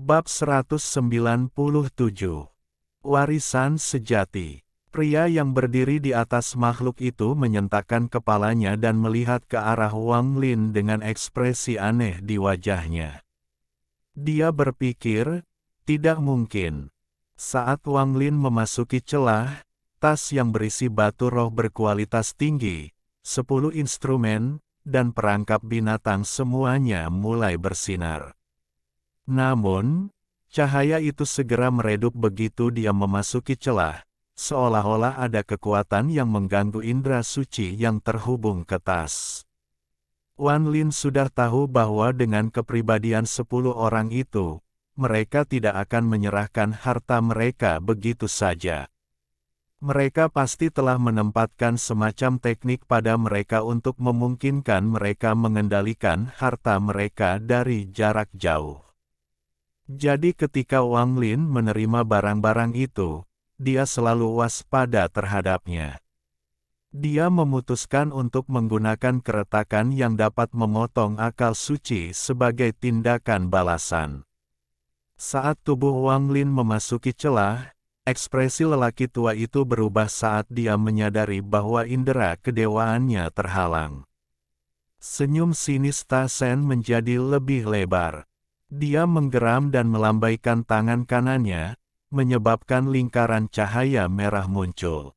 Bab 197. Warisan sejati. Pria yang berdiri di atas makhluk itu menyentakkan kepalanya dan melihat ke arah Wang Lin dengan ekspresi aneh di wajahnya. Dia berpikir, tidak mungkin. Saat Wang Lin memasuki celah, tas yang berisi batu roh berkualitas tinggi, 10 instrumen, dan perangkap binatang semuanya mulai bersinar. Namun, cahaya itu segera meredup begitu dia memasuki celah, seolah-olah ada kekuatan yang mengganggu indera suci yang terhubung ke tas. Wan Lin sudah tahu bahwa dengan kepribadian 10 orang itu, mereka tidak akan menyerahkan harta mereka begitu saja. Mereka pasti telah menempatkan semacam teknik pada mereka untuk memungkinkan mereka mengendalikan harta mereka dari jarak jauh. Jadi ketika Wang Lin menerima barang-barang itu, dia selalu waspada terhadapnya. Dia memutuskan untuk menggunakan keretakan yang dapat memotong akal suci sebagai tindakan balasan. Saat tubuh Wang Lin memasuki celah, ekspresi lelaki tua itu berubah saat dia menyadari bahwa indera kedewaannya terhalang. Senyum sinis Ta Sen menjadi lebih lebar. Dia menggeram dan melambaikan tangan kanannya, menyebabkan lingkaran cahaya merah muncul.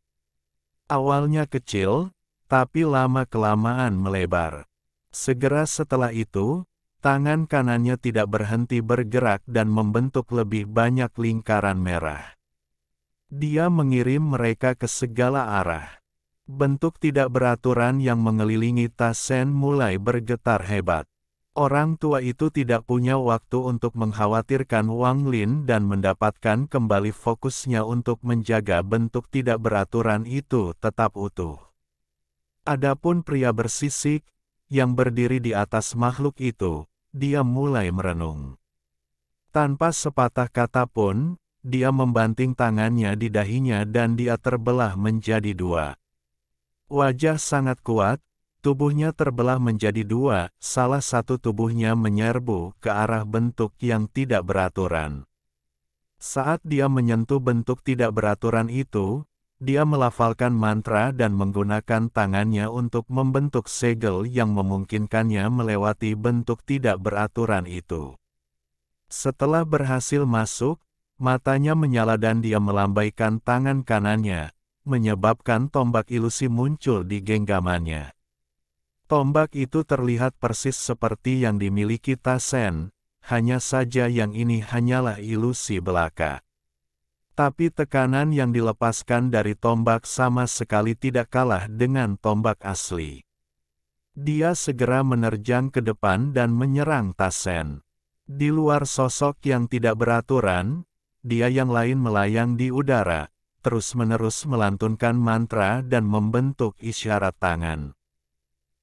Awalnya kecil, tapi lama-kelamaan melebar. Segera setelah itu, tangan kanannya tidak berhenti bergerak dan membentuk lebih banyak lingkaran merah. Dia mengirim mereka ke segala arah. Bentuk tidak beraturan yang mengelilingi Ta Sen mulai bergetar hebat. Orang tua itu tidak punya waktu untuk mengkhawatirkan Wang Lin dan mendapatkan kembali fokusnya untuk menjaga bentuk tidak beraturan itu tetap utuh. Adapun pria bersisik, yang berdiri di atas makhluk itu, dia mulai merenung. Tanpa sepatah kata pun, dia membanting tangannya di dahinya dan dia terbelah menjadi dua. Wajah sangat kuat, tubuhnya terbelah menjadi dua, salah satu tubuhnya menyerbu ke arah bentuk yang tidak beraturan. Saat dia menyentuh bentuk tidak beraturan itu, dia melafalkan mantra dan menggunakan tangannya untuk membentuk segel yang memungkinkannya melewati bentuk tidak beraturan itu. Setelah berhasil masuk, matanya menyala dan dia melambaikan tangan kanannya, menyebabkan tombak ilusi muncul di genggamannya. Tombak itu terlihat persis seperti yang dimiliki Ta Sen, hanya saja yang ini hanyalah ilusi belaka. Tapi tekanan yang dilepaskan dari tombak sama sekali tidak kalah dengan tombak asli. Dia segera menerjang ke depan dan menyerang Ta Sen. Di luar sosok yang tidak beraturan, dia yang lain melayang di udara, terus-menerus melantunkan mantra dan membentuk isyarat tangan.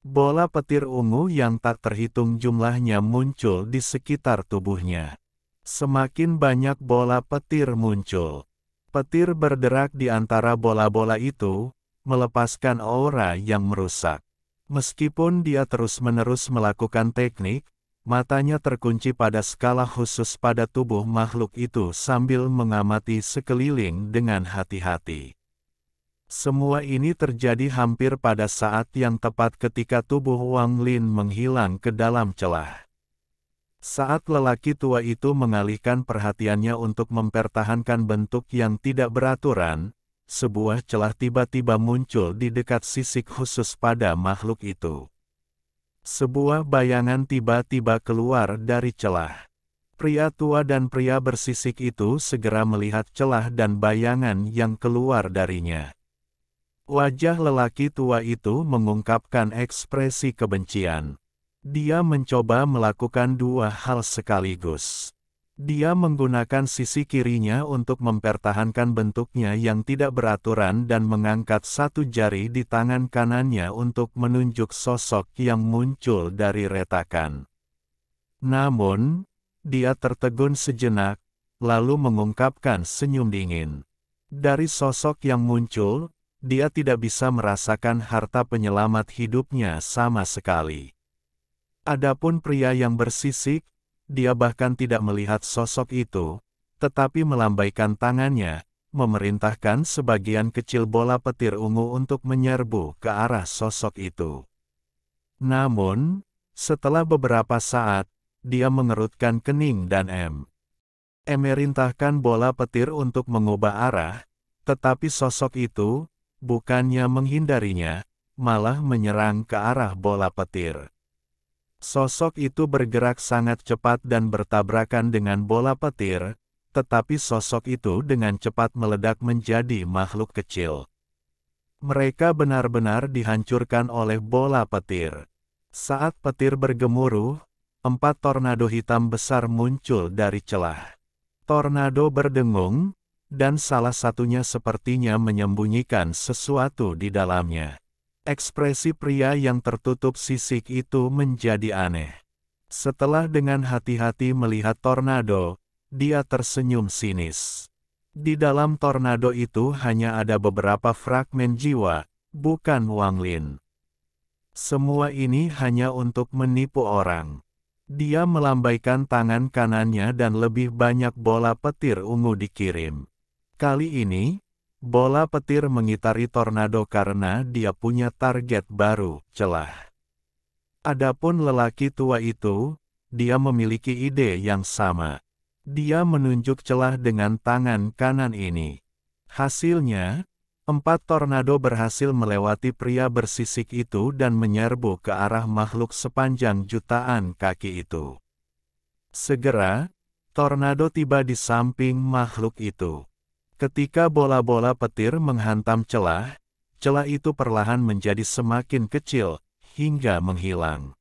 Bola petir ungu yang tak terhitung jumlahnya muncul di sekitar tubuhnya. Semakin banyak bola petir muncul. Petir berderak di antara bola-bola itu, melepaskan aura yang merusak. Meskipun dia terus-menerus melakukan teknik, matanya terkunci pada skala khusus pada tubuh makhluk itu sambil mengamati sekeliling dengan hati-hati. Semua ini terjadi hampir pada saat yang tepat ketika tubuh Wang Lin menghilang ke dalam celah. Saat lelaki tua itu mengalihkan perhatiannya untuk mempertahankan bentuk yang tidak beraturan, sebuah celah tiba-tiba muncul di dekat sisik khusus pada makhluk itu. Sebuah bayangan tiba-tiba keluar dari celah. Pria tua dan pria bersisik itu segera melihat celah dan bayangan yang keluar darinya. Wajah lelaki tua itu mengungkapkan ekspresi kebencian. Dia mencoba melakukan dua hal sekaligus. Dia menggunakan sisi kirinya untuk mempertahankan bentuknya yang tidak beraturan dan mengangkat satu jari di tangan kanannya untuk menunjuk sosok yang muncul dari retakan. Namun, dia tertegun sejenak, lalu mengungkapkan senyum dingin. Dari sosok yang muncul, dia tidak bisa merasakan harta penyelamat hidupnya sama sekali. Adapun pria yang bersisik, dia bahkan tidak melihat sosok itu, tetapi melambaikan tangannya, memerintahkan sebagian kecil bola petir ungu untuk menyerbu ke arah sosok itu. Namun, setelah beberapa saat, dia mengerutkan kening dan memerintahkan bola petir untuk mengubah arah, tetapi sosok itu, bukannya menghindarinya, malah menyerang ke arah bola petir. Sosok itu bergerak sangat cepat dan bertabrakan dengan bola petir, tetapi sosok itu dengan cepat meledak menjadi makhluk kecil. Mereka benar-benar dihancurkan oleh bola petir. Saat petir bergemuruh, 4 tornado hitam besar muncul dari celah. Tornado berdengung, dan salah satunya sepertinya menyembunyikan sesuatu di dalamnya. Ekspresi pria yang tertutup sisik itu menjadi aneh. Setelah dengan hati-hati melihat tornado, dia tersenyum sinis. Di dalam tornado itu hanya ada beberapa fragmen jiwa, bukan Wang Lin. Semua ini hanya untuk menipu orang. Dia melambaikan tangan kanannya dan lebih banyak bola petir ungu dikirim. Kali ini, bola petir mengitari tornado karena dia punya target baru, celah. Adapun lelaki tua itu, dia memiliki ide yang sama. Dia menunjuk celah dengan tangan kanan ini. Hasilnya, 4 tornado berhasil melewati pria bersisik itu dan menyerbu ke arah makhluk sepanjang jutaan kaki itu. Segera, tornado tiba di samping makhluk itu. Ketika bola-bola petir menghantam celah, celah itu perlahan menjadi semakin kecil, hingga menghilang.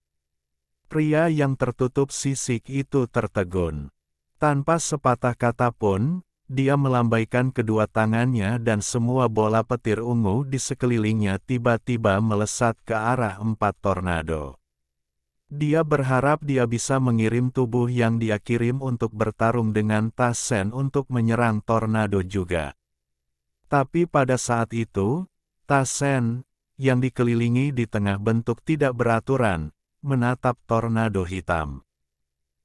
Pria yang tertutup sisik itu tertegun. Tanpa sepatah kata pun, dia melambaikan kedua tangannya dan semua bola petir ungu di sekelilingnya tiba-tiba melesat ke arah 4 tornado. Dia berharap dia bisa mengirim tubuh yang dia kirim untuk bertarung dengan Ta Sen untuk menyerang tornado juga. Tapi pada saat itu, Ta Sen, yang dikelilingi di tengah bentuk tidak beraturan, menatap tornado hitam.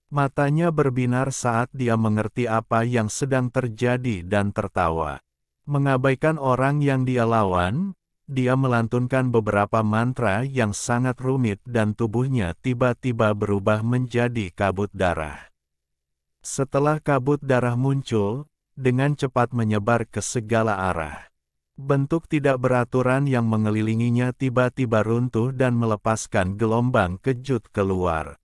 Matanya berbinar saat dia mengerti apa yang sedang terjadi dan tertawa. Mengabaikan orang yang dia lawan, dia melantunkan beberapa mantra yang sangat rumit dan tubuhnya tiba-tiba berubah menjadi kabut darah. Setelah kabut darah muncul, dengan cepat menyebar ke segala arah. Bentuk tidak beraturan yang mengelilinginya tiba-tiba runtuh dan melepaskan gelombang kejut keluar.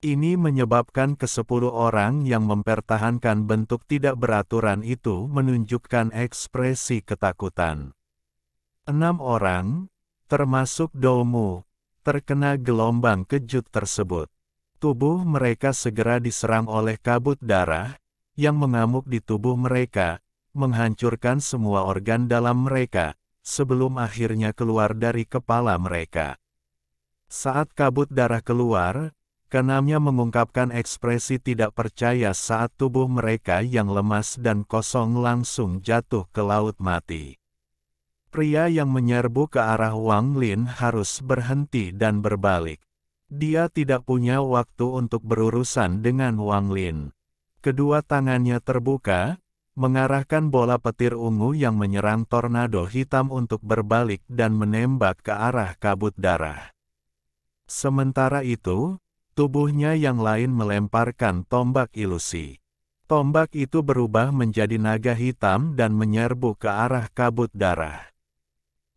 Ini menyebabkan ke-10 orang yang mempertahankan bentuk tidak beraturan itu menunjukkan ekspresi ketakutan. 6 orang, termasuk Doumu, terkena gelombang kejut tersebut. Tubuh mereka segera diserang oleh kabut darah, yang mengamuk di tubuh mereka, menghancurkan semua organ dalam mereka, sebelum akhirnya keluar dari kepala mereka. Saat kabut darah keluar, keenamnya mengungkapkan ekspresi tidak percaya saat tubuh mereka yang lemas dan kosong langsung jatuh ke laut mati. Pria yang menyerbu ke arah Wang Lin harus berhenti dan berbalik. Dia tidak punya waktu untuk berurusan dengan Wang Lin. Kedua tangannya terbuka, mengarahkan bola petir ungu yang menyerang tornado hitam untuk berbalik dan menembak ke arah kabut darah. Sementara itu, tubuhnya yang lain melemparkan tombak ilusi. Tombak itu berubah menjadi naga hitam dan menyerbu ke arah kabut darah.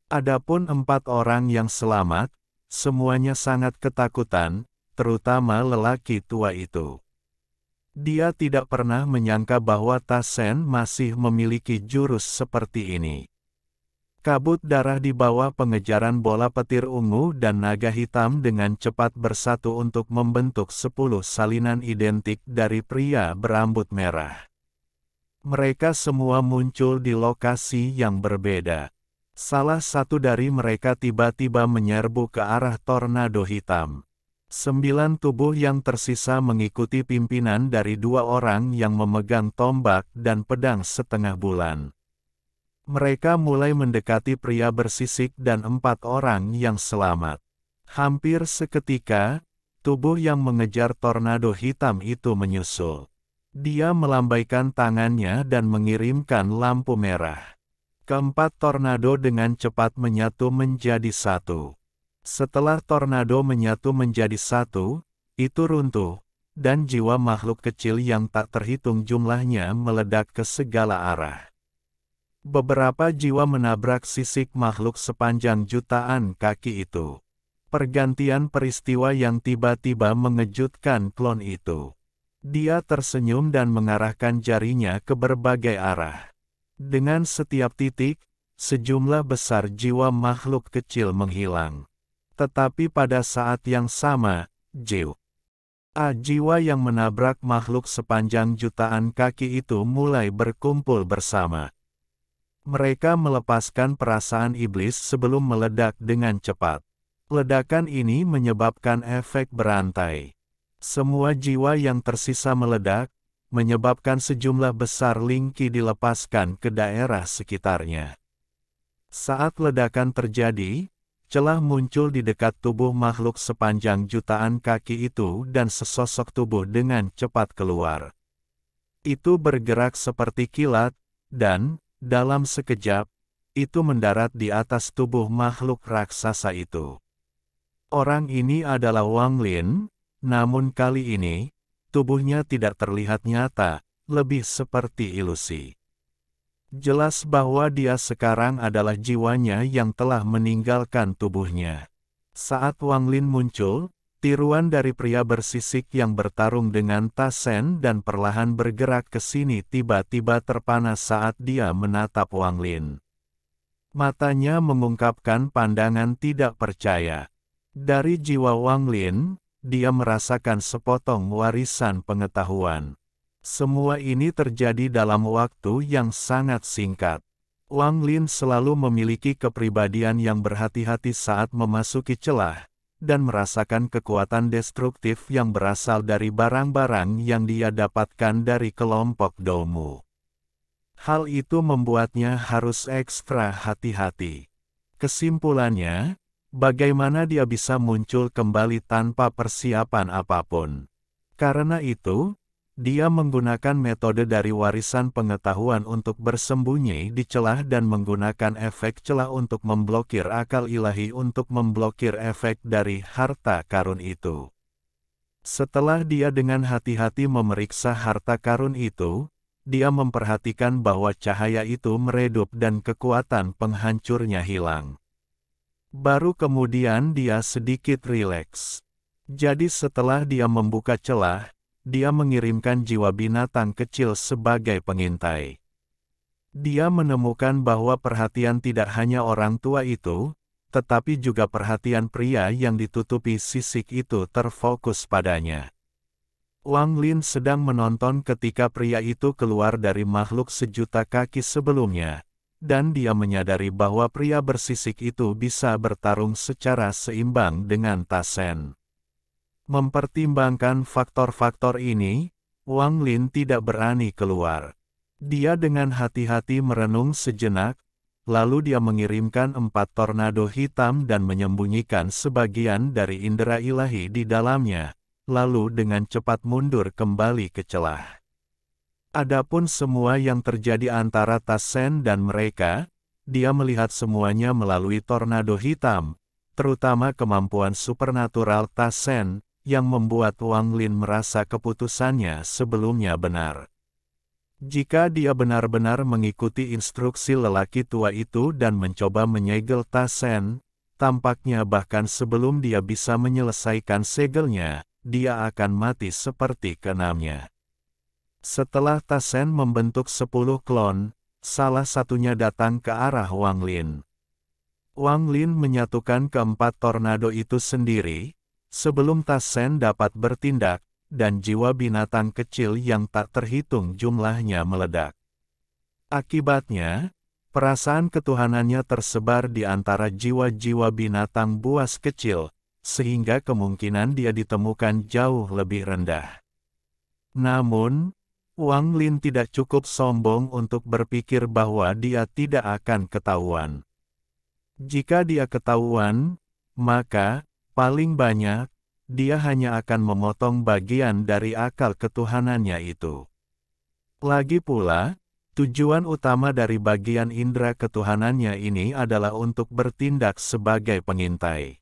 Adapun 4 orang yang selamat, semuanya sangat ketakutan, terutama lelaki tua itu. Dia tidak pernah menyangka bahwa Ta Sen masih memiliki jurus seperti ini. Kabut darah di bawah pengejaran bola petir ungu dan naga hitam dengan cepat bersatu untuk membentuk 10 salinan identik dari pria berambut merah. Mereka semua muncul di lokasi yang berbeda. Salah satu dari mereka tiba-tiba menyerbu ke arah tornado hitam. 9 tubuh yang tersisa mengikuti pimpinan dari 2 orang yang memegang tombak dan pedang setengah bulan. Mereka mulai mendekati pria bersisik dan 4 orang yang selamat. Hampir seketika, tubuh yang mengejar tornado hitam itu menyusul. Dia melambaikan tangannya dan mengirimkan lampu merah. Keempat tornado dengan cepat menyatu menjadi satu. Setelah tornado menyatu menjadi satu, itu runtuh, dan jiwa makhluk kecil yang tak terhitung jumlahnya meledak ke segala arah. Beberapa jiwa menabrak sisik makhluk sepanjang jutaan kaki itu. Pergantian peristiwa yang tiba-tiba mengejutkan klon itu. Dia tersenyum dan mengarahkan jarinya ke berbagai arah. Dengan setiap titik, sejumlah besar jiwa makhluk kecil menghilang. Tetapi pada saat yang sama, jiwa yang menabrak makhluk sepanjang jutaan kaki itu mulai berkumpul bersama. Mereka melepaskan perasaan iblis sebelum meledak dengan cepat. Ledakan ini menyebabkan efek berantai. Semua jiwa yang tersisa meledak, menyebabkan sejumlah besar lingki dilepaskan ke daerah sekitarnya. Saat ledakan terjadi, celah muncul di dekat tubuh makhluk sepanjang jutaan kaki itu dan sesosok tubuh dengan cepat keluar. Itu bergerak seperti kilat, dan, dalam sekejap, itu mendarat di atas tubuh makhluk raksasa itu. Orang ini adalah Wang Lin, namun kali ini, tubuhnya tidak terlihat nyata, lebih seperti ilusi. Jelas bahwa dia sekarang adalah jiwanya yang telah meninggalkan tubuhnya. Saat Wang Lin muncul, tiruan dari pria bersisik yang bertarung dengan Ta Shen dan perlahan bergerak ke sini tiba-tiba terpana saat dia menatap Wang Lin. Matanya mengungkapkan pandangan tidak percaya. Dari jiwa Wang Lin, dia merasakan sepotong warisan pengetahuan. Semua ini terjadi dalam waktu yang sangat singkat. Wang Lin selalu memiliki kepribadian yang berhati-hati saat memasuki celah, dan merasakan kekuatan destruktif yang berasal dari barang-barang yang dia dapatkan dari kelompok Dongmu. Hal itu membuatnya harus ekstra hati-hati. Kesimpulannya, bagaimana dia bisa muncul kembali tanpa persiapan apapun? Karena itu, dia menggunakan metode dari warisan pengetahuan untuk bersembunyi di celah dan menggunakan efek celah untuk memblokir akal ilahi untuk memblokir efek dari harta karun itu. Setelah dia dengan hati-hati memeriksa harta karun itu, dia memperhatikan bahwa cahaya itu meredup dan kekuatan penghancurnya hilang. Baru kemudian dia sedikit rileks. Jadi setelah dia membuka celah, dia mengirimkan jiwa binatang kecil sebagai pengintai. Dia menemukan bahwa perhatian tidak hanya orang tua itu, tetapi juga perhatian pria yang ditutupi sisik itu terfokus padanya. Wang Lin sedang menonton ketika pria itu keluar dari makhluk sejuta kaki sebelumnya, dan dia menyadari bahwa pria bersisik itu bisa bertarung secara seimbang dengan Ta Shen. Mempertimbangkan faktor-faktor ini, Wang Lin tidak berani keluar. Dia dengan hati-hati merenung sejenak, lalu dia mengirimkan 4 tornado hitam dan menyembunyikan sebagian dari indera ilahi di dalamnya, lalu dengan cepat mundur kembali ke celah. Adapun semua yang terjadi antara Ta Shen dan mereka, dia melihat semuanya melalui tornado hitam, terutama kemampuan supernatural Ta Shen, yang membuat Wang Lin merasa keputusannya sebelumnya benar. Jika dia benar-benar mengikuti instruksi lelaki tua itu dan mencoba menyegel Ta Shen, tampaknya bahkan sebelum dia bisa menyelesaikan segelnya, dia akan mati seperti keenamnya. Setelah Ta Shen membentuk 10 klon, salah satunya datang ke arah Wang Lin. Wang Lin menyatukan keempat tornado itu sendiri, sebelum Ta Shen dapat bertindak, dan jiwa binatang kecil yang tak terhitung jumlahnya meledak. Akibatnya, perasaan ketuhanannya tersebar di antara jiwa-jiwa binatang buas kecil, sehingga kemungkinan dia ditemukan jauh lebih rendah. Namun, Wang Lin tidak cukup sombong untuk berpikir bahwa dia tidak akan ketahuan. Jika dia ketahuan, maka, paling banyak, dia hanya akan memotong bagian dari akal ketuhanannya itu. Lagi pula, tujuan utama dari bagian indera ketuhanannya ini adalah untuk bertindak sebagai pengintai.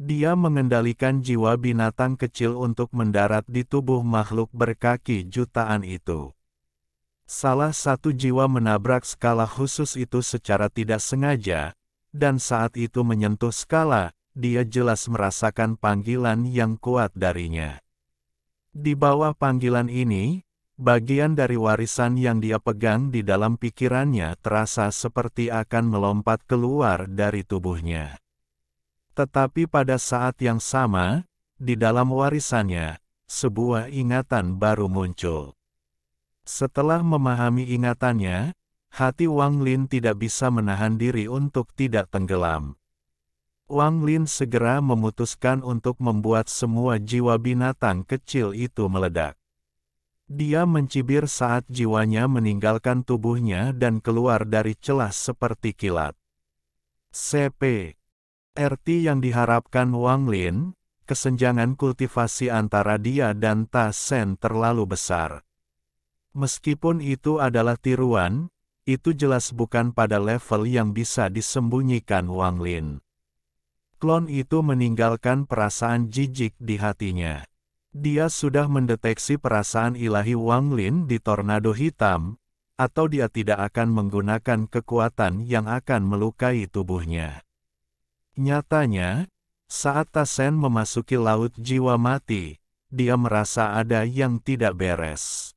Dia mengendalikan jiwa binatang kecil untuk mendarat di tubuh makhluk berkaki jutaan itu. Salah satu jiwa menabrak skala khusus itu secara tidak sengaja, dan saat itu menyentuh skala, dia jelas merasakan panggilan yang kuat darinya. Di bawah panggilan ini, bagian dari warisan yang dia pegang di dalam pikirannya terasa seperti akan melompat keluar dari tubuhnya. Tetapi pada saat yang sama, di dalam warisannya, sebuah ingatan baru muncul. Setelah memahami ingatannya, hati Wang Lin tidak bisa menahan diri untuk tidak tenggelam. Wang Lin segera memutuskan untuk membuat semua jiwa binatang kecil itu meledak. Dia mencibir saat jiwanya meninggalkan tubuhnya dan keluar dari celah seperti kilat. CP. RT yang diharapkan Wang Lin, kesenjangan kultivasi antara dia dan Ta Shen terlalu besar. Meskipun itu adalah tiruan, itu jelas bukan pada level yang bisa disembunyikan Wang Lin. Klon itu meninggalkan perasaan jijik di hatinya. Dia sudah mendeteksi perasaan ilahi Wang Lin di tornado hitam, atau dia tidak akan menggunakan kekuatan yang akan melukai tubuhnya. Nyatanya, saat Ta Shen memasuki laut jiwa mati, dia merasa ada yang tidak beres.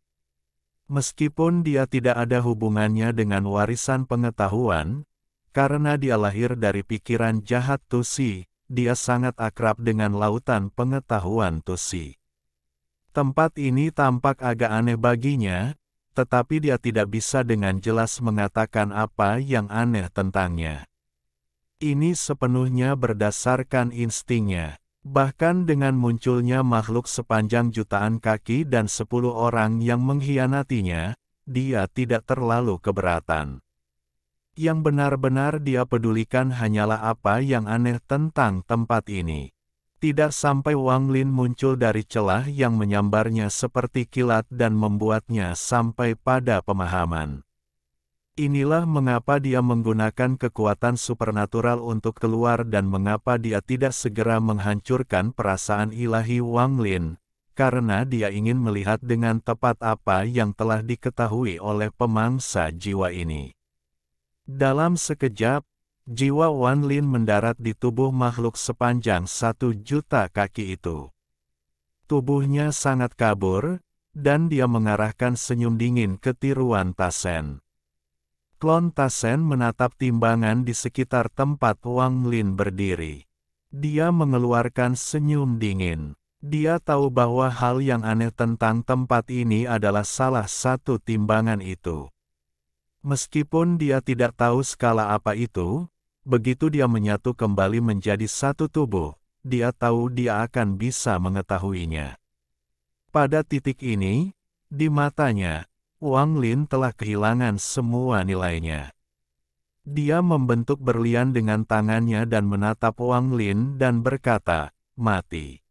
Meskipun dia tidak ada hubungannya dengan warisan pengetahuan, karena dia lahir dari pikiran jahat Tusi, dia sangat akrab dengan lautan pengetahuan Tusi. Tempat ini tampak agak aneh baginya, tetapi dia tidak bisa dengan jelas mengatakan apa yang aneh tentangnya. Ini sepenuhnya berdasarkan instingnya. Bahkan dengan munculnya makhluk sepanjang jutaan kaki dan 10 orang yang mengkhianatinya, dia tidak terlalu keberatan. Yang benar-benar dia pedulikan hanyalah apa yang aneh tentang tempat ini. Tidak sampai Wang Lin muncul dari celah yang menyambarnya seperti kilat dan membuatnya sampai pada pemahaman. Inilah mengapa dia menggunakan kekuatan supernatural untuk keluar dan mengapa dia tidak segera menghancurkan perasaan ilahi Wang Lin, karena dia ingin melihat dengan tepat apa yang telah diketahui oleh pemangsa jiwa ini. Dalam sekejap, jiwa Wang Lin mendarat di tubuh makhluk sepanjang 1.000.000 kaki itu. Tubuhnya sangat kabur, dan dia mengarahkan senyum dingin ke tiruan Ta Shen. Klon Ta Shen menatap timbangan di sekitar tempat Wang Lin berdiri. Dia mengeluarkan senyum dingin. Dia tahu bahwa hal yang aneh tentang tempat ini adalah salah satu timbangan itu. Meskipun dia tidak tahu skala apa itu, begitu dia menyatu kembali menjadi satu tubuh, dia tahu dia akan bisa mengetahuinya. Pada titik ini, di matanya, Wang Lin telah kehilangan semua nilainya. Dia membentuk berlian dengan tangannya dan menatap Wang Lin dan berkata, "Mati."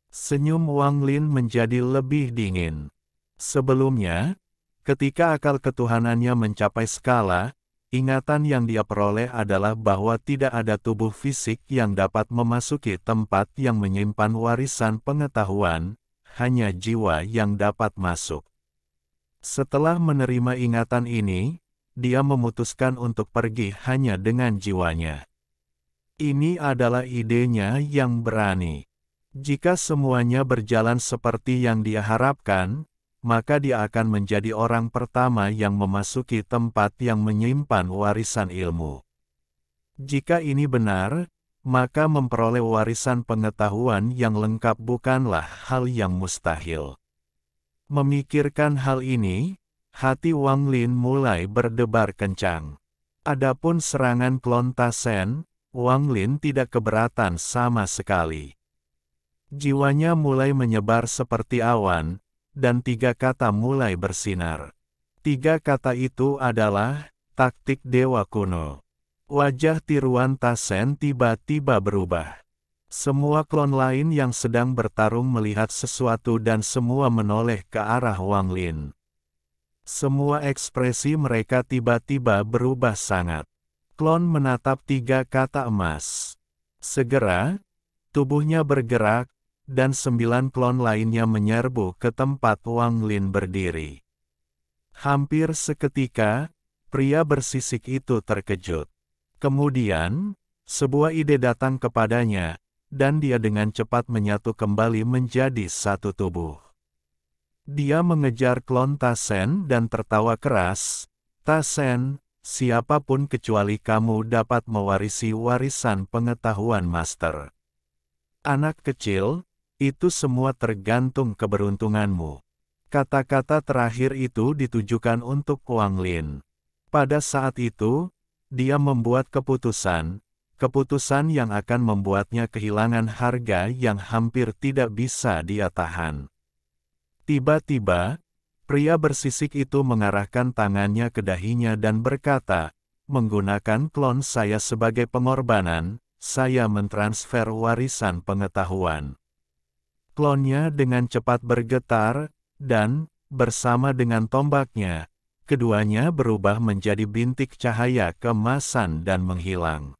Senyum Wang Lin menjadi lebih dingin. Sebelumnya, ketika akal ketuhanannya mencapai skala, ingatan yang dia peroleh adalah bahwa tidak ada tubuh fisik yang dapat memasuki tempat yang menyimpan warisan pengetahuan, hanya jiwa yang dapat masuk. Setelah menerima ingatan ini, dia memutuskan untuk pergi hanya dengan jiwanya. Ini adalah idenya yang berani. Jika semuanya berjalan seperti yang dia harapkan, maka dia akan menjadi orang pertama yang memasuki tempat yang menyimpan warisan ilmu. Jika ini benar, maka memperoleh warisan pengetahuan yang lengkap bukanlah hal yang mustahil. Memikirkan hal ini, hati Wang Lin mulai berdebar kencang. Adapun serangan klon Ta Shen, Wang Lin tidak keberatan sama sekali. Jiwanya mulai menyebar seperti awan, dan 3 kata mulai bersinar. 3 kata itu adalah, taktik dewa kuno. Wajah tiruan Ta Shen tiba-tiba berubah. Semua klon lain yang sedang bertarung melihat sesuatu dan semua menoleh ke arah Wang Lin. Semua ekspresi mereka tiba-tiba berubah sangat. Klon menatap 3 kata emas. Segera, tubuhnya bergerak, dan 9 klon lainnya menyerbu ke tempat Wang Lin berdiri. Hampir seketika, pria bersisik itu terkejut. Kemudian, sebuah ide datang kepadanya, dan dia dengan cepat menyatu kembali menjadi satu tubuh. Dia mengejar klon Tasen dan tertawa keras. Tasen, siapapun kecuali kamu dapat mewarisi warisan pengetahuan master. Anak kecil, itu semua tergantung keberuntunganmu. Kata-kata terakhir itu ditujukan untuk Wang Lin. Pada saat itu, dia membuat keputusan yang akan membuatnya kehilangan harga yang hampir tidak bisa dia tahan. Tiba-tiba, pria bersisik itu mengarahkan tangannya ke dahinya dan berkata, "Menggunakan klon saya sebagai pengorbanan, saya mentransfer warisan pengetahuan." Klonnya dengan cepat bergetar, dan, bersama dengan tombaknya, keduanya berubah menjadi bintik cahaya keemasan dan menghilang.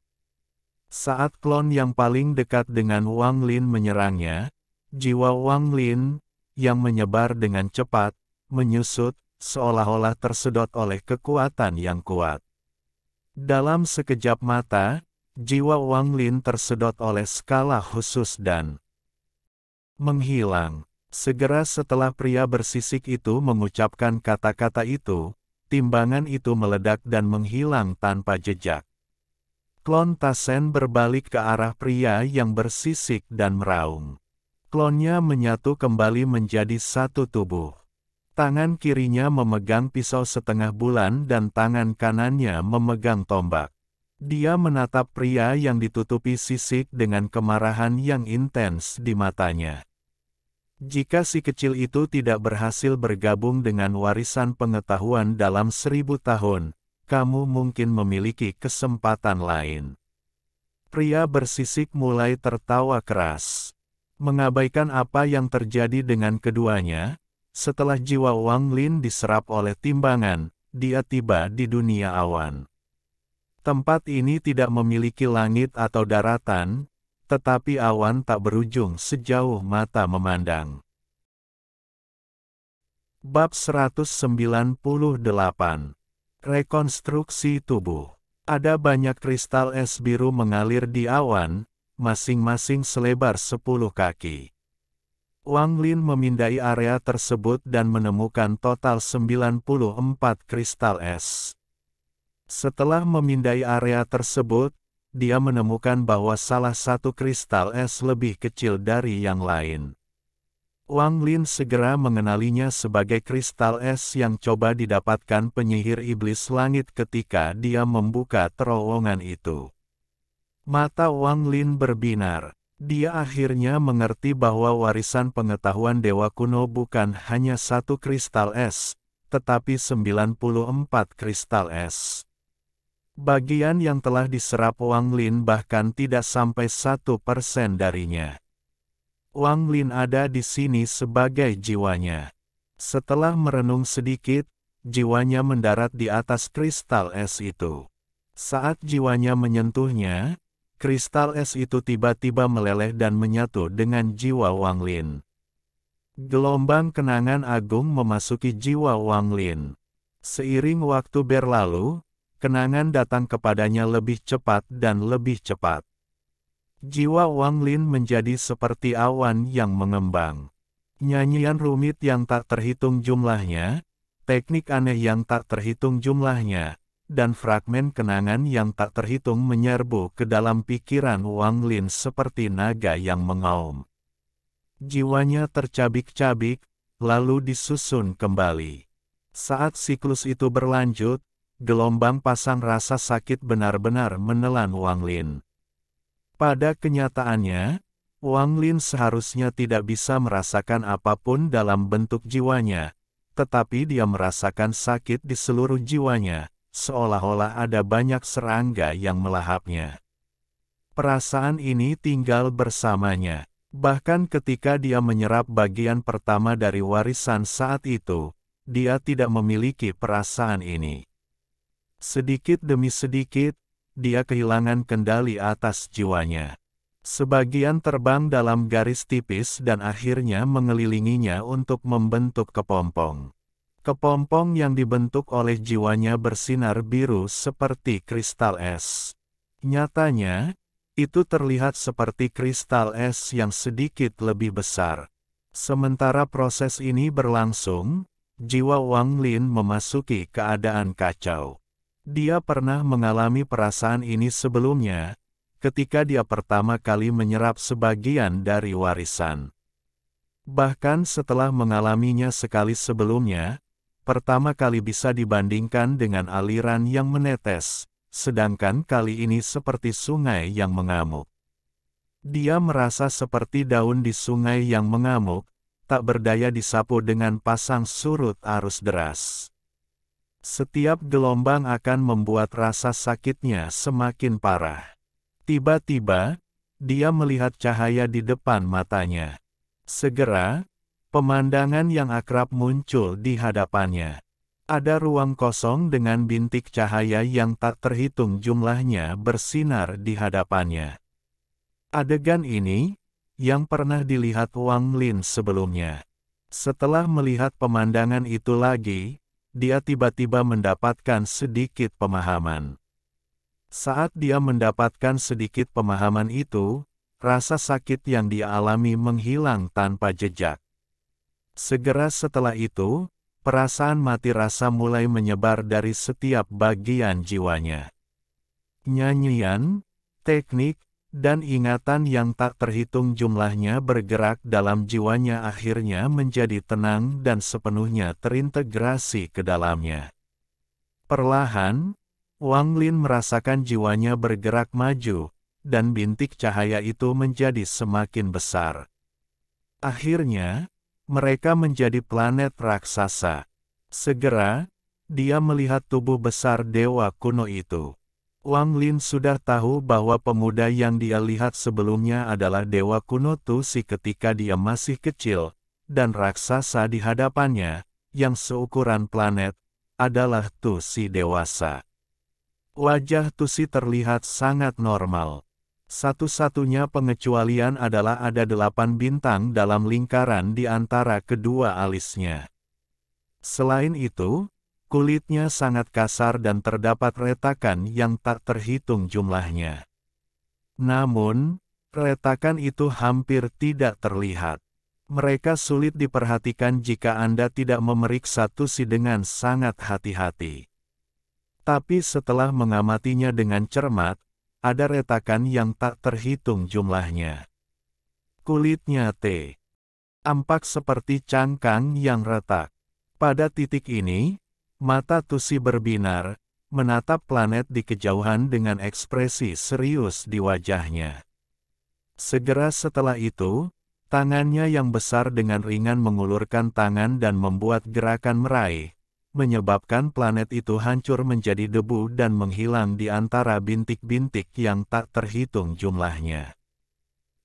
Saat klon yang paling dekat dengan Wang Lin menyerangnya, jiwa Wang Lin, yang menyebar dengan cepat, menyusut, seolah-olah tersedot oleh kekuatan yang kuat. Dalam sekejap mata, jiwa Wang Lin tersedot oleh skala khusus dan menghilang. Segera setelah pria bersisik itu mengucapkan kata-kata itu, timbangan itu meledak dan menghilang tanpa jejak. Klon Tasen berbalik ke arah pria yang bersisik dan meraung. Klonnya menyatu kembali menjadi satu tubuh. Tangan kirinya memegang pisau setengah bulan dan tangan kanannya memegang tombak. Dia menatap pria yang ditutupi sisik dengan kemarahan yang intens di matanya. Jika si kecil itu tidak berhasil bergabung dengan warisan pengetahuan dalam 1000 tahun, kamu mungkin memiliki kesempatan lain. Pria bersisik mulai tertawa keras. Mengabaikan apa yang terjadi dengan keduanya, setelah jiwa Wang Lin diserap oleh timbangan, dia tiba di dunia awan. Tempat ini tidak memiliki langit atau daratan, tetapi awan tak berujung sejauh mata memandang. Bab 198. Rekonstruksi tubuh. Ada banyak kristal es biru mengalir di awan, masing-masing selebar 10 kaki. Wang Lin memindai area tersebut dan menemukan total 94 kristal es. Setelah memindai area tersebut, dia menemukan bahwa salah satu kristal es lebih kecil dari yang lain. Wang Lin segera mengenalinya sebagai kristal es yang coba didapatkan penyihir iblis langit ketika dia membuka terowongan itu. Mata Wang Lin berbinar. Dia akhirnya mengerti bahwa warisan pengetahuan dewa kuno bukan hanya satu kristal es, tetapi 94 kristal es. Bagian yang telah diserap Wang Lin bahkan tidak sampai 1% darinya. Wang Lin ada di sini sebagai jiwanya. Setelah merenung sedikit, jiwanya mendarat di atas kristal es itu. Saat jiwanya menyentuhnya, kristal es itu tiba-tiba meleleh dan menyatu dengan jiwa Wang Lin. Gelombang kenangan agung memasuki jiwa Wang Lin. Seiring waktu berlalu, kenangan datang kepadanya lebih cepat dan lebih cepat. Jiwa Wang Lin menjadi seperti awan yang mengembang. Nyanyian rumit yang tak terhitung jumlahnya, teknik aneh yang tak terhitung jumlahnya, dan fragmen kenangan yang tak terhitung menyerbu ke dalam pikiran Wang Lin seperti naga yang mengaum. Jiwanya tercabik-cabik, lalu disusun kembali. Saat siklus itu berlanjut, gelombang pasang rasa sakit benar-benar menelan Wang Lin. Pada kenyataannya, Wang Lin seharusnya tidak bisa merasakan apapun dalam bentuk jiwanya, tetapi dia merasakan sakit di seluruh jiwanya, seolah-olah ada banyak serangga yang melahapnya. Perasaan ini tinggal bersamanya. Bahkan ketika dia menyerap bagian pertama dari warisan saat itu, dia tidak memiliki perasaan ini. Sedikit demi sedikit, dia kehilangan kendali atas jiwanya. Sebagian terbang dalam garis tipis dan akhirnya mengelilinginya untuk membentuk kepompong. Kepompong yang dibentuk oleh jiwanya bersinar biru seperti kristal es. Nyatanya, itu terlihat seperti kristal es yang sedikit lebih besar. Sementara proses ini berlangsung, jiwa Wang Lin memasuki keadaan kacau. Dia pernah mengalami perasaan ini sebelumnya, ketika dia pertama kali menyerap sebagian dari warisan. Bahkan setelah mengalaminya sekali sebelumnya, pertama kali bisa dibandingkan dengan aliran yang menetes, sedangkan kali ini seperti sungai yang mengamuk. Dia merasa seperti daun di sungai yang mengamuk, tak berdaya disapu dengan pasang surut arus deras. Setiap gelombang akan membuat rasa sakitnya semakin parah. Tiba-tiba, dia melihat cahaya di depan matanya. Segera, pemandangan yang akrab muncul di hadapannya. Ada ruang kosong dengan bintik cahaya yang tak terhitung jumlahnya bersinar di hadapannya. Adegan ini, yang pernah dilihat Wang Lin sebelumnya. Setelah melihat pemandangan itu lagi, dia tiba-tiba mendapatkan sedikit pemahaman. Saat dia mendapatkan sedikit pemahaman itu, rasa sakit yang dia alami menghilang tanpa jejak. Segera setelah itu, perasaan mati rasa mulai menyebar dari setiap bagian jiwanya. Nyanyian, teknik, dan ingatan yang tak terhitung jumlahnya bergerak dalam jiwanya akhirnya menjadi tenang dan sepenuhnya terintegrasi ke dalamnya. Perlahan, Wang Lin merasakan jiwanya bergerak maju, dan bintik cahaya itu menjadi semakin besar. Akhirnya, mereka menjadi planet raksasa. Segera, dia melihat tubuh besar dewa kuno itu. Wang Lin sudah tahu bahwa pemuda yang dia lihat sebelumnya adalah dewa kuno Tusi ketika dia masih kecil, dan raksasa di hadapannya, yang seukuran planet, adalah Tusi dewasa. Wajah Tusi terlihat sangat normal. Satu-satunya pengecualian adalah ada 8 bintang dalam lingkaran di antara kedua alisnya. Selain itu, kulitnya sangat kasar dan terdapat retakan yang tak terhitung jumlahnya. Namun, retakan itu hampir tidak terlihat. Mereka sulit diperhatikan jika Anda tidak memeriksa Tusi dengan sangat hati-hati. Tapi setelah mengamatinya dengan cermat, ada retakan yang tak terhitung jumlahnya. Kulitnya tampak seperti cangkang yang retak. Pada titik ini, mata Tusi berbinar, menatap planet di kejauhan dengan ekspresi serius di wajahnya. Segera setelah itu, tangannya yang besar dengan ringan mengulurkan tangan dan membuat gerakan meraih, menyebabkan planet itu hancur menjadi debu dan menghilang di antara bintik-bintik yang tak terhitung jumlahnya.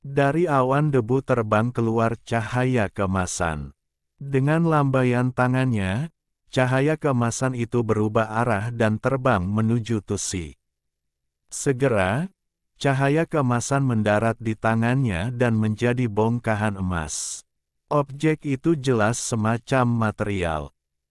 Dari awan debu terbang keluar cahaya keemasan. Dengan lambaian tangannya, cahaya keemasan itu berubah arah dan terbang menuju Tusi. Segera, cahaya keemasan mendarat di tangannya dan menjadi bongkahan emas. Objek itu jelas semacam material.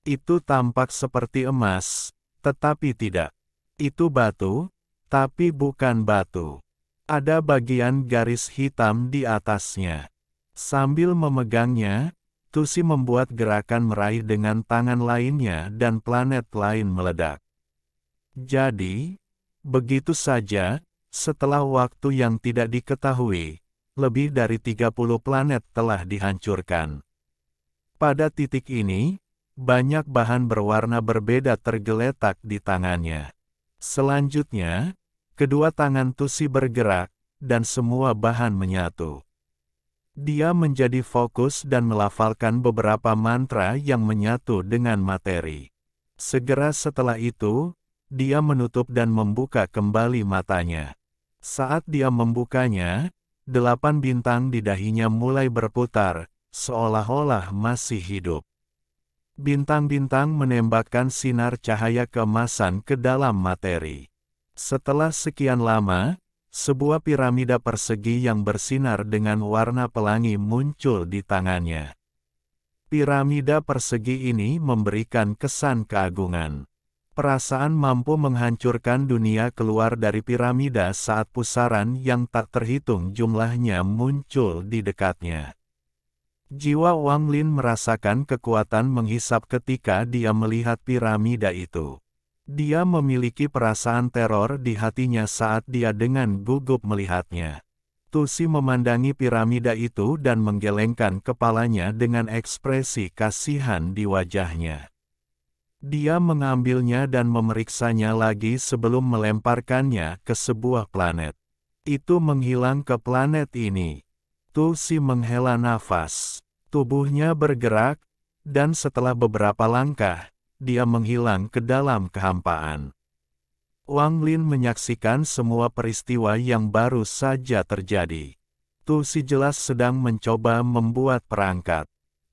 Itu tampak seperti emas, tetapi tidak. Itu batu, tapi bukan batu. Ada bagian garis hitam di atasnya. Sambil memegangnya, Tusi membuat gerakan meraih dengan tangan lainnya dan planet lain meledak. Jadi, begitu saja, setelah waktu yang tidak diketahui, lebih dari 30 planet telah dihancurkan. Pada titik ini, banyak bahan berwarna berbeda tergeletak di tangannya. Selanjutnya, kedua tangan Tusi bergerak, dan semua bahan menyatu. Dia menjadi fokus dan melafalkan beberapa mantra yang menyatu dengan materi. Segera setelah itu, dia menutup dan membuka kembali matanya. Saat dia membukanya, 8 bintang di dahinya mulai berputar, seolah-olah masih hidup. Bintang-bintang menembakkan sinar cahaya keemasan ke dalam materi. Setelah sekian lama, sebuah piramida persegi yang bersinar dengan warna pelangi muncul di tangannya. Piramida persegi ini memberikan kesan keagungan. Perasaan mampu menghancurkan dunia keluar dari piramida saat pusaran yang tak terhitung jumlahnya muncul di dekatnya. Jiwa Wang Lin merasakan kekuatan menghisap ketika dia melihat piramida itu. Dia memiliki perasaan teror di hatinya saat dia dengan gugup melihatnya. Tusi memandangi piramida itu dan menggelengkan kepalanya dengan ekspresi kasihan di wajahnya. Dia mengambilnya dan memeriksanya lagi sebelum melemparkannya ke sebuah planet. Itu menghilang ke planet ini. Tusi menghela nafas. Tubuhnya bergerak, dan setelah beberapa langkah, dia menghilang ke dalam kehampaan. Wang Lin menyaksikan semua peristiwa yang baru saja terjadi. Tusi jelas sedang mencoba membuat perangkat.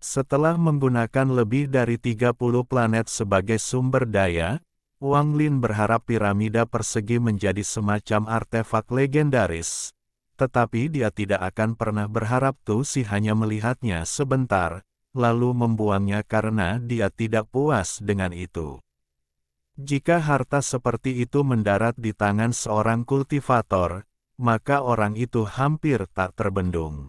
Setelah menggunakan lebih dari 30 planet sebagai sumber daya, Wang Lin berharap piramida persegi menjadi semacam artefak legendaris. Tetapi dia tidak akan pernah berharap Tusi hanya melihatnya sebentar, lalu membuangnya karena dia tidak puas dengan itu. Jika harta seperti itu mendarat di tangan seorang kultivator, maka orang itu hampir tak terbendung.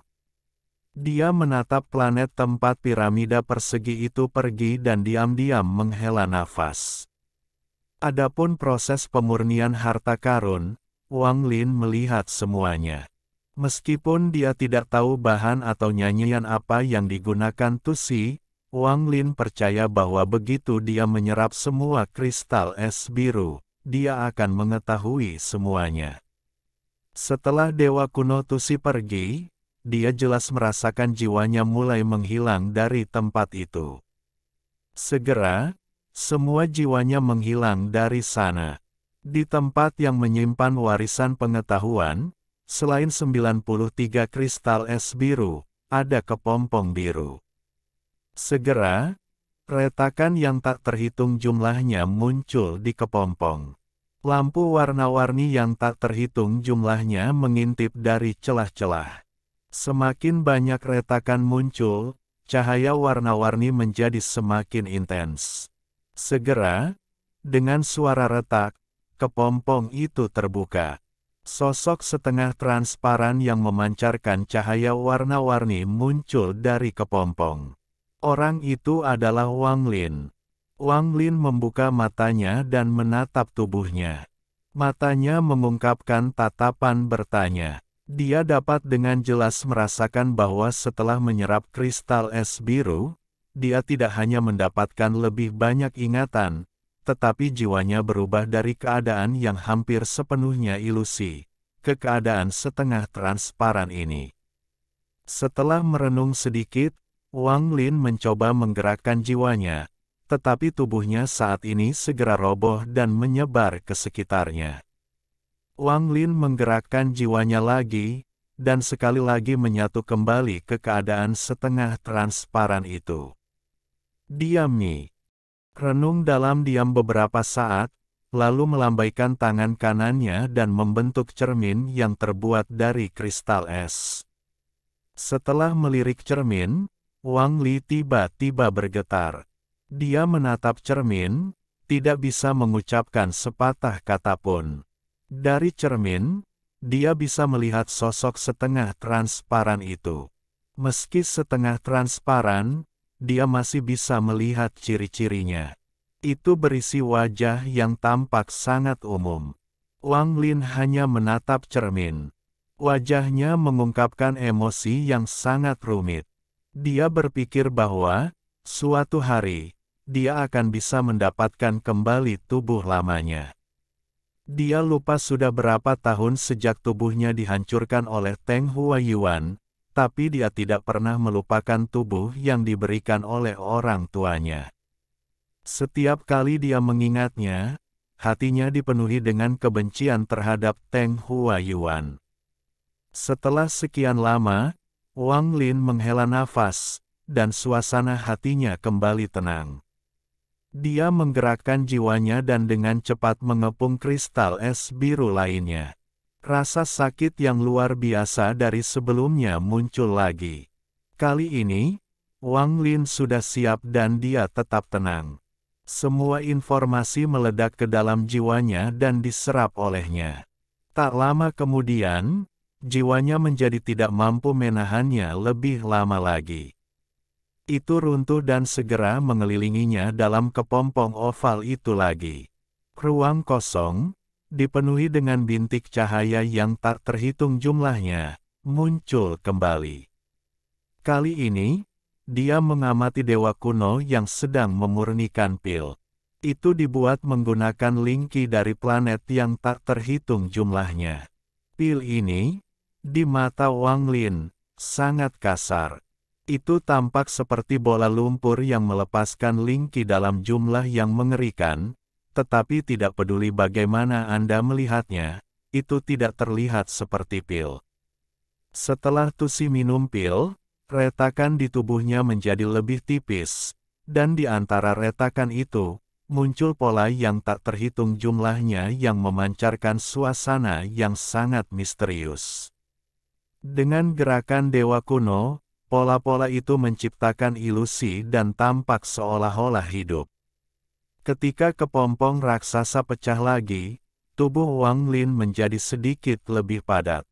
Dia menatap planet tempat piramida persegi itu pergi dan diam-diam menghela nafas. Adapun proses pemurnian harta karun, Wang Lin melihat semuanya. Meskipun dia tidak tahu bahan atau nyanyian apa yang digunakan Tusi, Wang Lin percaya bahwa begitu dia menyerap semua kristal es biru, dia akan mengetahui semuanya. Setelah Dewa Kuno Tusi pergi, dia jelas merasakan jiwanya mulai menghilang dari tempat itu. Segera, semua jiwanya menghilang dari sana. Di tempat yang menyimpan warisan pengetahuan, selain 93 kristal es biru, ada kepompong biru. Segera, retakan yang tak terhitung jumlahnya muncul di kepompong. Lampu warna-warni yang tak terhitung jumlahnya mengintip dari celah-celah. Semakin banyak retakan muncul, cahaya warna-warni menjadi semakin intens. Segera, dengan suara retak, kepompong itu terbuka. Sosok setengah transparan yang memancarkan cahaya warna-warni muncul dari kepompong. Orang itu adalah Wang Lin. Wang Lin membuka matanya dan menatap tubuhnya. Matanya mengungkapkan tatapan bertanya. Dia dapat dengan jelas merasakan bahwa setelah menyerap kristal es biru, dia tidak hanya mendapatkan lebih banyak ingatan, tetapi jiwanya berubah dari keadaan yang hampir sepenuhnya ilusi, ke keadaan setengah transparan ini. Setelah merenung sedikit, Wang Lin mencoba menggerakkan jiwanya, tetapi tubuhnya saat ini segera roboh dan menyebar ke sekitarnya. Wang Lin menggerakkan jiwanya lagi, dan sekali lagi menyatu kembali ke keadaan setengah transparan itu. Diami. Renung dalam diam beberapa saat, lalu melambaikan tangan kanannya dan membentuk cermin yang terbuat dari kristal es. Setelah melirik cermin, Wang Li tiba-tiba bergetar. Dia menatap cermin, tidak bisa mengucapkan sepatah kata pun. Dari cermin, dia bisa melihat sosok setengah transparan itu. Meski setengah transparan, dia masih bisa melihat ciri-cirinya. Itu berisi wajah yang tampak sangat umum. Wang Lin hanya menatap cermin. Wajahnya mengungkapkan emosi yang sangat rumit. Dia berpikir bahwa, suatu hari, dia akan bisa mendapatkan kembali tubuh lamanya. Dia lupa sudah berapa tahun sejak tubuhnya dihancurkan oleh Teng Huaiyuan, tapi dia tidak pernah melupakan tubuh yang diberikan oleh orang tuanya. Setiap kali dia mengingatnya, hatinya dipenuhi dengan kebencian terhadap Teng Huayuan. Setelah sekian lama, Wang Lin menghela nafas, dan suasana hatinya kembali tenang. Dia menggerakkan jiwanya dan dengan cepat mengepung kristal es biru lainnya. Rasa sakit yang luar biasa dari sebelumnya muncul lagi. Kali ini, Wang Lin sudah siap dan dia tetap tenang. Semua informasi meledak ke dalam jiwanya dan diserap olehnya. Tak lama kemudian, jiwanya menjadi tidak mampu menahannya lebih lama lagi. Itu runtuh dan segera mengelilinginya dalam kepompong oval itu lagi. Ruang kosong, dipenuhi dengan bintik cahaya yang tak terhitung jumlahnya, muncul kembali. Kali ini, dia mengamati dewa kuno yang sedang memurnikan pil. Itu dibuat menggunakan lingki dari planet yang tak terhitung jumlahnya. Pil ini, di mata Wang Lin, sangat kasar. Itu tampak seperti bola lumpur yang melepaskan lingki dalam jumlah yang mengerikan, tetapi tidak peduli bagaimana Anda melihatnya, itu tidak terlihat seperti pil. Setelah Tusi minum pil, retakan di tubuhnya menjadi lebih tipis, dan di antara retakan itu, muncul pola yang tak terhitung jumlahnya yang memancarkan suasana yang sangat misterius. Dengan gerakan dewa kuno, pola-pola itu menciptakan ilusi dan tampak seolah-olah hidup. Ketika kepompong raksasa pecah lagi, tubuh Wang Lin menjadi sedikit lebih padat.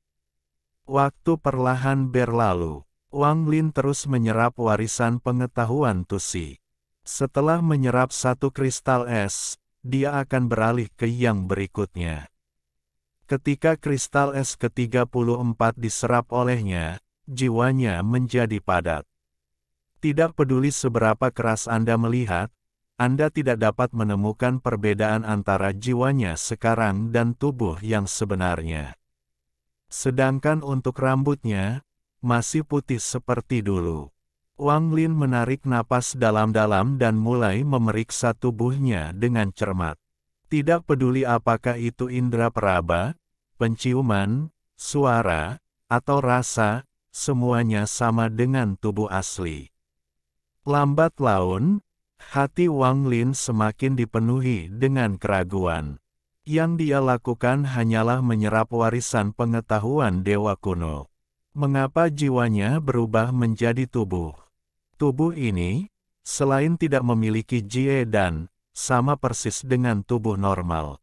Waktu perlahan berlalu, Wang Lin terus menyerap warisan pengetahuan Tusi. Setelah menyerap satu kristal es, dia akan beralih ke yang berikutnya. Ketika kristal es ke-34 diserap olehnya, jiwanya menjadi padat. Tidak peduli seberapa keras Anda melihat, Anda tidak dapat menemukan perbedaan antara jiwanya sekarang dan tubuh yang sebenarnya. Sedangkan untuk rambutnya, masih putih seperti dulu. Wang Lin menarik napas dalam-dalam dan mulai memeriksa tubuhnya dengan cermat. Tidak peduli apakah itu indera peraba, penciuman, suara, atau rasa, semuanya sama dengan tubuh asli. Lambat laun, hati Wang Lin semakin dipenuhi dengan keraguan. Yang dia lakukan hanyalah menyerap warisan pengetahuan dewa kuno. Mengapa jiwanya berubah menjadi tubuh? Tubuh ini, selain tidak memiliki jie dan, sama persis dengan tubuh normal.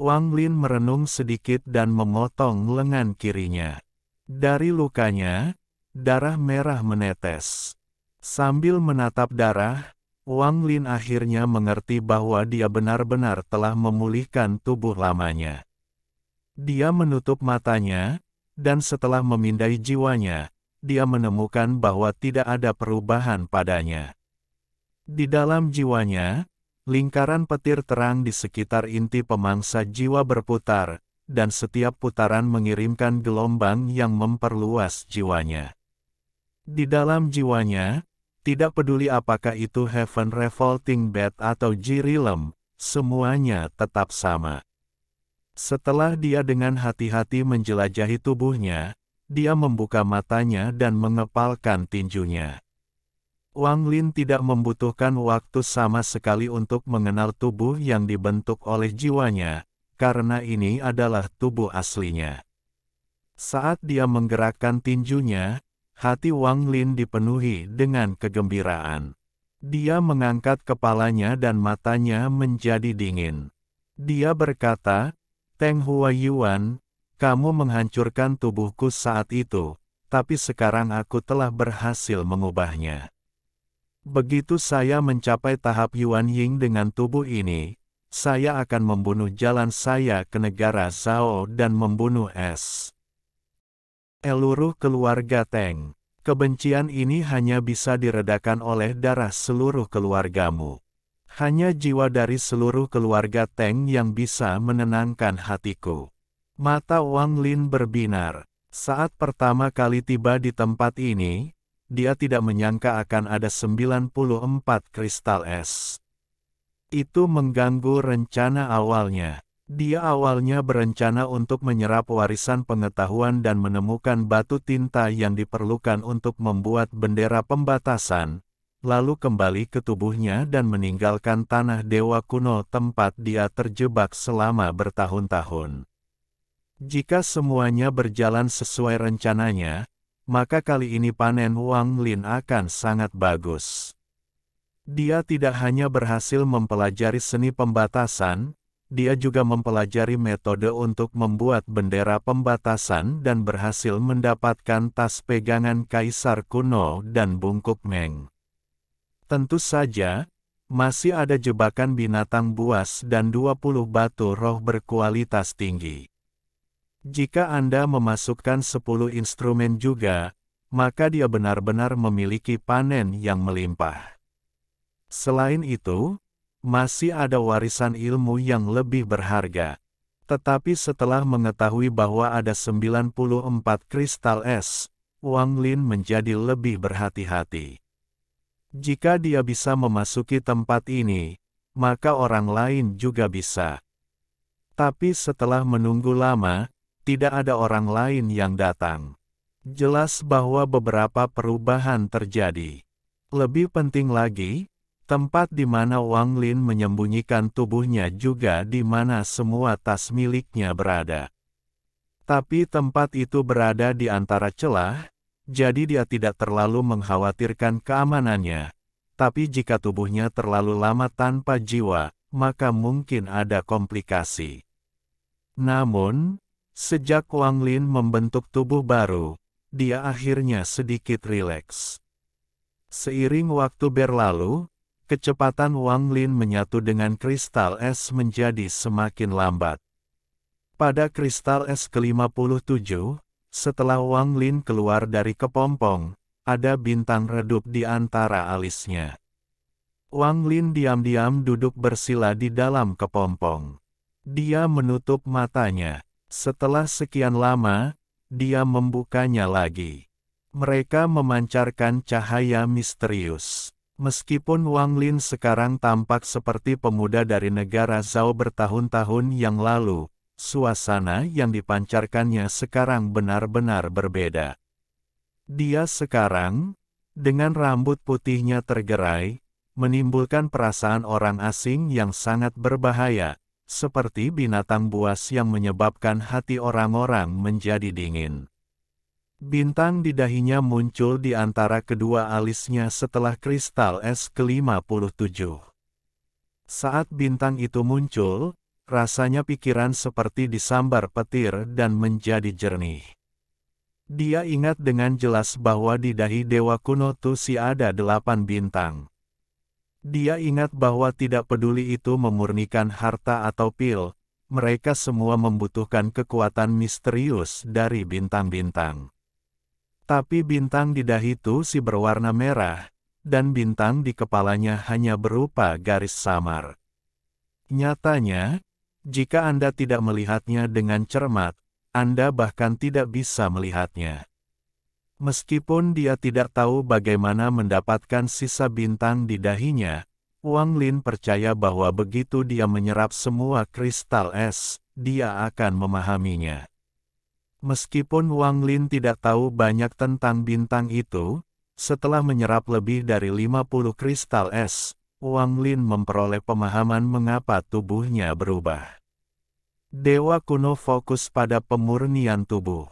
Wang Lin merenung sedikit dan memotong lengan kirinya. Dari lukanya, darah merah menetes. Sambil menatap darah, Wang Lin akhirnya mengerti bahwa dia benar-benar telah memulihkan tubuh lamanya. Dia menutup matanya, dan setelah memindai jiwanya, dia menemukan bahwa tidak ada perubahan padanya. Di dalam jiwanya, lingkaran petir terang di sekitar inti pemangsa jiwa berputar, dan setiap putaran mengirimkan gelombang yang memperluas jiwanya. Di dalam jiwanya, tidak peduli apakah itu Heaven Revolting Bed atau Jirilem, semuanya tetap sama. Setelah dia dengan hati-hati menjelajahi tubuhnya, dia membuka matanya dan mengepalkan tinjunya. Wang Lin tidak membutuhkan waktu sama sekali untuk mengenal tubuh yang dibentuk oleh jiwanya, karena ini adalah tubuh aslinya. Saat dia menggerakkan tinjunya, hati Wang Lin dipenuhi dengan kegembiraan. Dia mengangkat kepalanya dan matanya menjadi dingin. Dia berkata, "Teng Huayuan, kamu menghancurkan tubuhku saat itu, tapi sekarang aku telah berhasil mengubahnya. Begitu saya mencapai tahap Yuan Ying dengan tubuh ini, saya akan membunuh jalan saya ke negara Zhao dan membunuh seluruh keluarga Teng. Kebencian ini hanya bisa diredakan oleh darah seluruh keluargamu. Hanya jiwa dari seluruh keluarga Teng yang bisa menenangkan hatiku." Mata Wang Lin berbinar. Saat pertama kali tiba di tempat ini, dia tidak menyangka akan ada 94 kristal es. Itu mengganggu rencana awalnya. Dia awalnya berencana untuk menyerap warisan pengetahuan dan menemukan batu tinta yang diperlukan untuk membuat bendera pembatasan, lalu kembali ke tubuhnya dan meninggalkan tanah dewa kuno tempat dia terjebak selama bertahun-tahun. Jika semuanya berjalan sesuai rencananya, maka kali ini panen Wang Lin akan sangat bagus. Dia tidak hanya berhasil mempelajari seni pembatasan, dia juga mempelajari metode untuk membuat bendera pembatasan dan berhasil mendapatkan tas pegangan kaisar kuno dan bungkuk Meng. Tentu saja, masih ada jebakan binatang buas dan 20 batu roh berkualitas tinggi. Jika Anda memasukkan 10 instrumen juga, maka dia benar-benar memiliki panen yang melimpah. Selain itu, masih ada warisan ilmu yang lebih berharga. Tetapi setelah mengetahui bahwa ada 94 kristal es, Wang Lin menjadi lebih berhati-hati. Jika dia bisa memasuki tempat ini, maka orang lain juga bisa. Tapi setelah menunggu lama, tidak ada orang lain yang datang. Jelas bahwa beberapa perubahan terjadi. Lebih penting lagi, tempat di mana Wang Lin menyembunyikan tubuhnya juga di mana semua tas miliknya berada. Tapi tempat itu berada di antara celah, jadi dia tidak terlalu mengkhawatirkan keamanannya. Tapi jika tubuhnya terlalu lama tanpa jiwa, maka mungkin ada komplikasi. Namun, sejak Wang Lin membentuk tubuh baru, dia akhirnya sedikit rileks. Seiring waktu berlalu, kecepatan Wang Lin menyatu dengan kristal es menjadi semakin lambat. Pada kristal es ke-57, setelah Wang Lin keluar dari kepompong, ada bintang redup di antara alisnya. Wang Lin diam-diam duduk bersila di dalam kepompong. Dia menutup matanya. Setelah sekian lama, dia membukanya lagi. Mereka memancarkan cahaya misterius. Meskipun Wang Lin sekarang tampak seperti pemuda dari negara Zhao bertahun-tahun yang lalu, suasana yang dipancarkannya sekarang benar-benar berbeda. Dia sekarang, dengan rambut putihnya tergerai, menimbulkan perasaan orang asing yang sangat berbahaya, seperti binatang buas yang menyebabkan hati orang-orang menjadi dingin. Bintang di dahinya muncul di antara kedua alisnya setelah kristal es ke-57. Saat bintang itu muncul, rasanya pikiran seperti disambar petir dan menjadi jernih. Dia ingat dengan jelas bahwa di dahi Dewa Kuno Tusi ada 8 bintang. Dia ingat bahwa tidak peduli itu memurnikan harta atau pil, mereka semua membutuhkan kekuatan misterius dari bintang-bintang. Tapi bintang di dahi Tusi berwarna merah, dan bintang di kepalanya hanya berupa garis samar. Nyatanya, jika Anda tidak melihatnya dengan cermat, Anda bahkan tidak bisa melihatnya. Meskipun dia tidak tahu bagaimana mendapatkan sisa bintang di dahinya, Wang Lin percaya bahwa begitu dia menyerap semua kristal es, dia akan memahaminya. Meskipun Wang Lin tidak tahu banyak tentang bintang itu, setelah menyerap lebih dari 50 kristal es, Wang Lin memperoleh pemahaman mengapa tubuhnya berubah. Dewa kuno fokus pada pemurnian tubuh.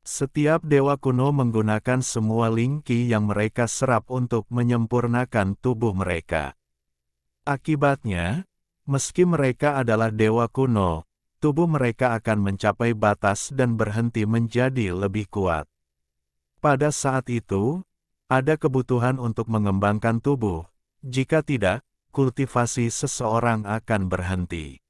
Setiap dewa kuno menggunakan semua lingki yang mereka serap untuk menyempurnakan tubuh mereka. Akibatnya, meski mereka adalah dewa kuno, tubuh mereka akan mencapai batas dan berhenti menjadi lebih kuat. Pada saat itu, ada kebutuhan untuk mengembangkan tubuh. Jika tidak, kultivasi seseorang akan berhenti.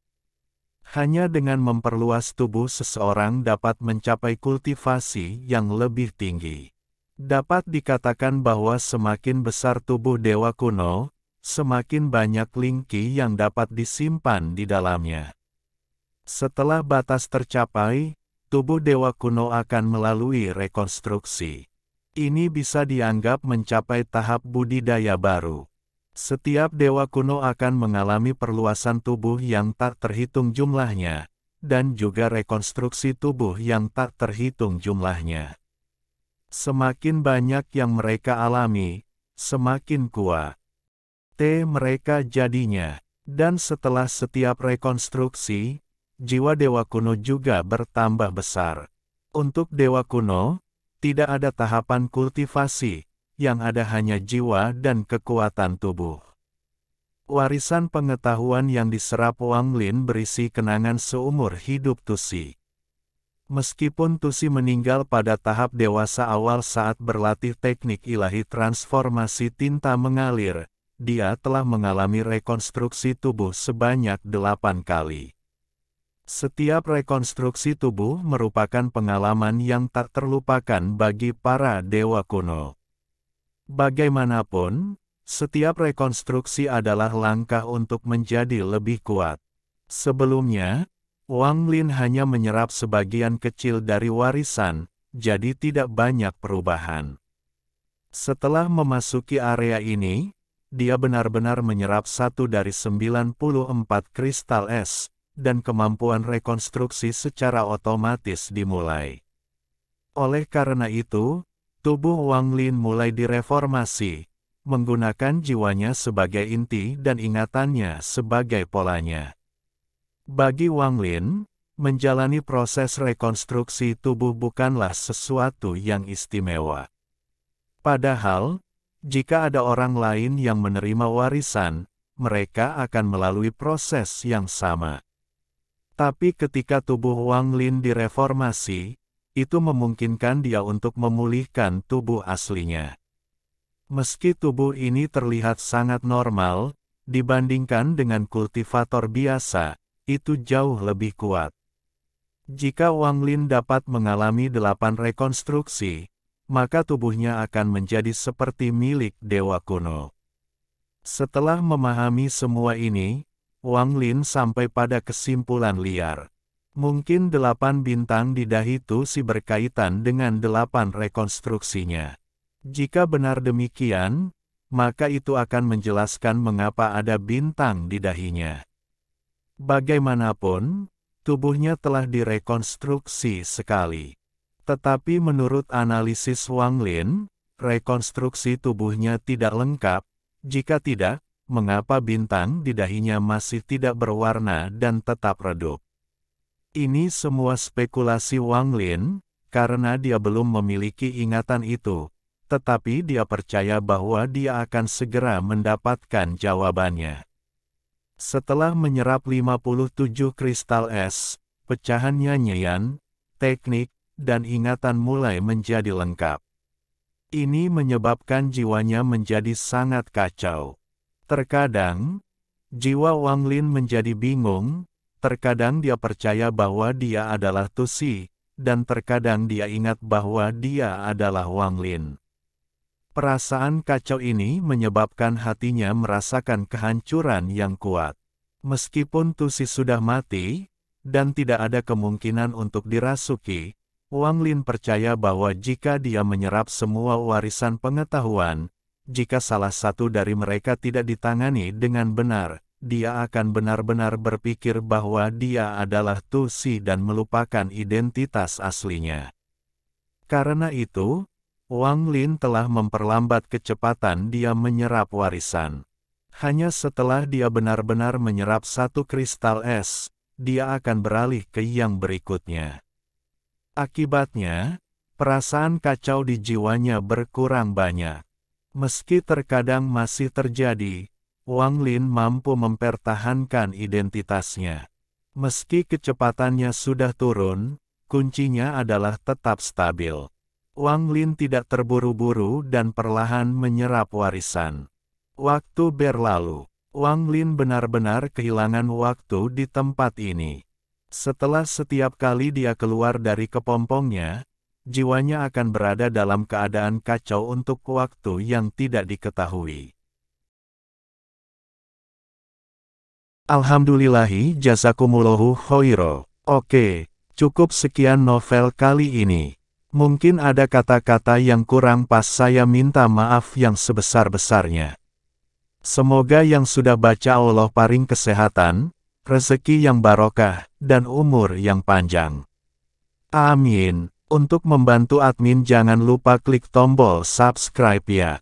Hanya dengan memperluas tubuh seseorang dapat mencapai kultivasi yang lebih tinggi. Dapat dikatakan bahwa semakin besar tubuh dewa kuno, semakin banyak lingki yang dapat disimpan di dalamnya. Setelah batas tercapai, tubuh dewa kuno akan melalui rekonstruksi. Ini bisa dianggap mencapai tahap budidaya baru. Setiap dewa kuno akan mengalami perluasan tubuh yang tak terhitung jumlahnya, dan juga rekonstruksi tubuh yang tak terhitung jumlahnya. Semakin banyak yang mereka alami, semakin kuat mereka jadinya. Dan setelah setiap rekonstruksi, jiwa dewa kuno juga bertambah besar. Untuk dewa kuno, tidak ada tahapan kultivasi, yang ada hanya jiwa dan kekuatan tubuh. Warisan pengetahuan yang diserap Wang Lin berisi kenangan seumur hidup Tusi. Meskipun Tusi meninggal pada tahap dewasa awal saat berlatih teknik ilahi transformasi tinta mengalir, dia telah mengalami rekonstruksi tubuh sebanyak 8 kali. Setiap rekonstruksi tubuh merupakan pengalaman yang tak terlupakan bagi para dewa kuno. Bagaimanapun, setiap rekonstruksi adalah langkah untuk menjadi lebih kuat. Sebelumnya, Wang Lin hanya menyerap sebagian kecil dari warisan, jadi tidak banyak perubahan. Setelah memasuki area ini, dia benar-benar menyerap 1 dari 94 kristal es, dan kemampuan rekonstruksi secara otomatis dimulai. Oleh karena itu, tubuh Wang Lin mulai direformasi, menggunakan jiwanya sebagai inti dan ingatannya sebagai polanya. Bagi Wang Lin, menjalani proses rekonstruksi tubuh bukanlah sesuatu yang istimewa. Padahal, jika ada orang lain yang menerima warisan, mereka akan melalui proses yang sama. Tapi ketika tubuh Wang Lin direformasi, itu memungkinkan dia untuk memulihkan tubuh aslinya. Meski tubuh ini terlihat sangat normal, dibandingkan dengan kultivator biasa, itu jauh lebih kuat. Jika Wang Lin dapat mengalami 8 rekonstruksi, maka tubuhnya akan menjadi seperti milik dewa kuno. Setelah memahami semua ini, Wang Lin sampai pada kesimpulan liar. Mungkin 8 bintang di dahi Tusi berkaitan dengan 8 rekonstruksinya. Jika benar demikian, maka itu akan menjelaskan mengapa ada bintang di dahinya. Bagaimanapun, tubuhnya telah direkonstruksi sekali. Tetapi menurut analisis Wang Lin, rekonstruksi tubuhnya tidak lengkap. Jika tidak, mengapa bintang di dahinya masih tidak berwarna dan tetap redup? Ini semua spekulasi Wang Lin, karena dia belum memiliki ingatan itu, tetapi dia percaya bahwa dia akan segera mendapatkan jawabannya. Setelah menyerap 57 kristal es, pecahan nyanyian, teknik, dan ingatan mulai menjadi lengkap. Ini menyebabkan jiwanya menjadi sangat kacau. Terkadang, jiwa Wang Lin menjadi bingung, terkadang dia percaya bahwa dia adalah Tusi, dan terkadang dia ingat bahwa dia adalah Wang Lin. Perasaan kacau ini menyebabkan hatinya merasakan kehancuran yang kuat. Meskipun Tusi sudah mati, dan tidak ada kemungkinan untuk dirasuki, Wang Lin percaya bahwa jika dia menyerap semua warisan pengetahuan, jika salah satu dari mereka tidak ditangani dengan benar, dia akan benar-benar berpikir bahwa dia adalah Tusi dan melupakan identitas aslinya. Karena itu, Wang Lin telah memperlambat kecepatan dia menyerap warisan. Hanya setelah dia benar-benar menyerap 1 kristal es, dia akan beralih ke yang berikutnya. Akibatnya, perasaan kacau di jiwanya berkurang banyak. Meski terkadang masih terjadi, Wang Lin mampu mempertahankan identitasnya. Meski kecepatannya sudah turun, kuncinya adalah tetap stabil. Wang Lin tidak terburu-buru dan perlahan menyerap warisan. Waktu berlalu, Wang Lin benar-benar kehilangan waktu di tempat ini. Setelah setiap kali dia keluar dari kepompongnya, jiwanya akan berada dalam keadaan kacau untuk waktu yang tidak diketahui. Alhamdulillahi jazakumullahu khoiro. Oke, cukup sekian novel kali ini. Mungkin ada kata-kata yang kurang pas, saya minta maaf yang sebesar-besarnya. Semoga yang sudah baca Allah paring kesehatan, rezeki yang barokah, dan umur yang panjang. Amin. Untuk membantu admin jangan lupa klik tombol subscribe ya.